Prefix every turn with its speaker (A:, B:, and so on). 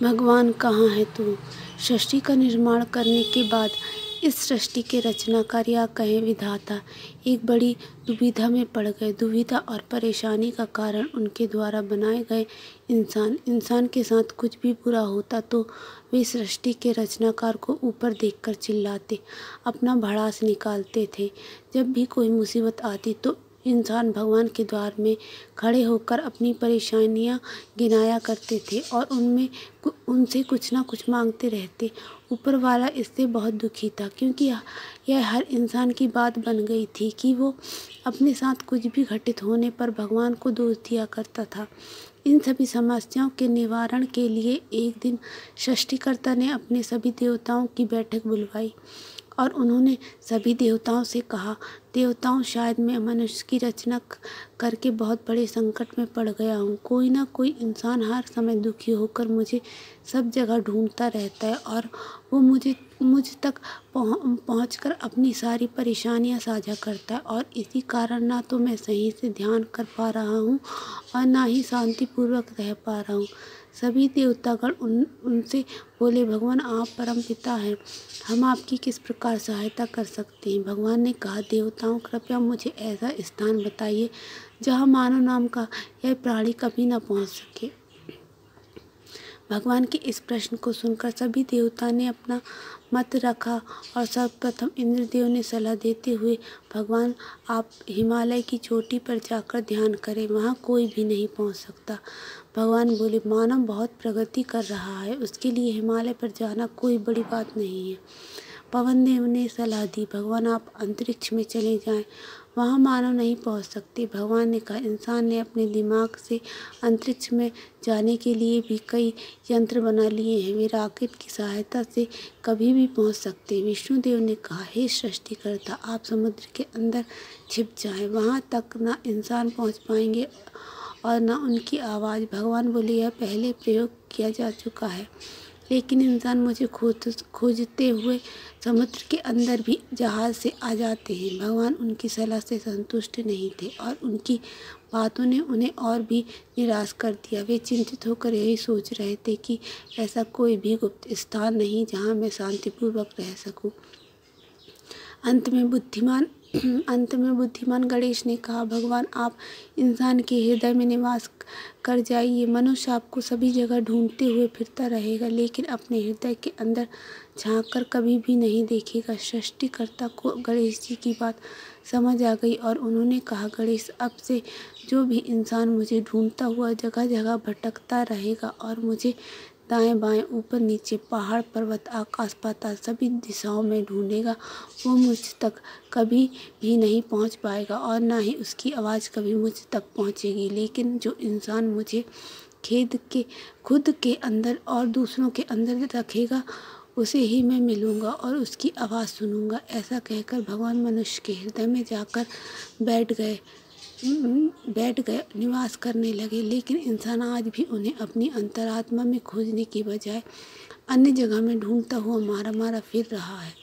A: भगवान कहाँ है तू। सृष्टि का निर्माण करने के बाद इस सृष्टि के रचनाकार या कहें विधाता एक बड़ी दुविधा में पड़ गए। दुविधा और परेशानी का कारण उनके द्वारा बनाए गए इंसान के साथ कुछ भी बुरा होता तो वे सृष्टि के रचनाकार को ऊपर देखकर चिल्लाते, अपना भड़ास निकालते थे। जब भी कोई मुसीबत आती तो इंसान भगवान के द्वार में खड़े होकर अपनी परेशानियां गिनाया करते थे और उनसे कुछ ना कुछ मांगते रहते। ऊपर वाला इससे बहुत दुखी था, क्योंकि यह हर इंसान की बात बन गई थी कि वो अपने साथ कुछ भी घटित होने पर भगवान को दोष दिया करता था। इन सभी समस्याओं के निवारण के लिए एक दिन सृष्टिकर्ता ने अपने सभी देवताओं की बैठक बुलवाई और उन्होंने सभी देवताओं से कहा, देवताओं, शायद मैं मनुष्य की रचना करके बहुत बड़े संकट में पड़ गया हूँ। कोई ना कोई इंसान हर समय दुखी होकर मुझे सब जगह ढूंढता रहता है और वो मुझ तक पहुंचकर अपनी सारी परेशानियां साझा करता है, और इसी कारण ना तो मैं सही से ध्यान कर पा रहा हूँ और ना ही शांतिपूर्वक रह पा रहा हूँ। सभी देवतागण उनसे बोले, भगवान, आप परम पिता हैं, हम आपकी किस प्रकार सहायता कर सकते हैं। भगवान ने कहा, देवताओं, कृपया मुझे ऐसा स्थान बताइए जहाँ मानव नाम का यह प्राणी कभी न पहुँच सके। भगवान के इस प्रश्न को सुनकर सभी देवता ने अपना मत रखा और सर्वप्रथम इंद्रदेव ने सलाह देते हुए, भगवान, आप हिमालय की चोटी पर जाकर ध्यान करें, वहाँ कोई भी नहीं पहुँच सकता। भगवान बोले, मानव बहुत प्रगति कर रहा है, उसके लिए हिमालय पर जाना कोई बड़ी बात नहीं है। पवन देव ने सलाह दी, भगवान, आप अंतरिक्ष में चले जाएं, वहाँ मानव नहीं पहुँच सकते। भगवान ने कहा, इंसान ने अपने दिमाग से अंतरिक्ष में जाने के लिए भी कई यंत्र बना लिए हैं, वे रॉकेट की सहायता से कभी भी पहुँच सकते हैं। विष्णुदेव ने कहा, हे सृष्टिकर्ता, आप समुद्र के अंदर छिप जाएं, वहाँ तक ना इंसान पहुँच पाएंगे और न उनकी आवाज़। भगवान बोले, यह पहले प्रयोग किया जा चुका है, लेकिन इंसान मुझे खोजते हुए समुद्र के अंदर भी जहाज़ से आ जाते हैं। भगवान उनकी सलाह से संतुष्ट नहीं थे और उनकी बातों ने उन्हें और भी निराश कर दिया। वे चिंतित होकर यही सोच रहे थे कि ऐसा कोई भी गुप्त स्थान नहीं जहाँ मैं शांतिपूर्वक रह सकूं। अंत में बुद्धिमान गणेश ने कहा, भगवान, आप इंसान के हृदय में निवास कर जाइए। मनुष्य आपको सभी जगह ढूंढते हुए फिरता रहेगा, लेकिन अपने हृदय के अंदर झांककर कभी भी नहीं देखेगा। सृष्टिकर्ता को गणेश जी की बात समझ आ गई और उन्होंने कहा, गणेश, अब से जो भी इंसान मुझे ढूंढता हुआ जगह जगह भटकता रहेगा और मुझे दाएं बाएं, ऊपर नीचे, पहाड़ पर्वत, आकाश पाताल सभी दिशाओं में ढूंढेगा, वो मुझ तक कभी भी नहीं पहुंच पाएगा और ना ही उसकी आवाज़ कभी मुझ तक पहुंचेगी। लेकिन जो इंसान मुझे खुद के अंदर और दूसरों के अंदर रखेगा, उसे ही मैं मिलूंगा और उसकी आवाज़ सुनूंगा। ऐसा कहकर भगवान मनुष्य के हृदय में जाकर बैठ गए, निवास करने लगे। लेकिन इंसान आज भी उन्हें अपनी अंतरात्मा में खोजने की बजाय अन्य जगह में ढूंढता हुआ मारा फिर रहा है।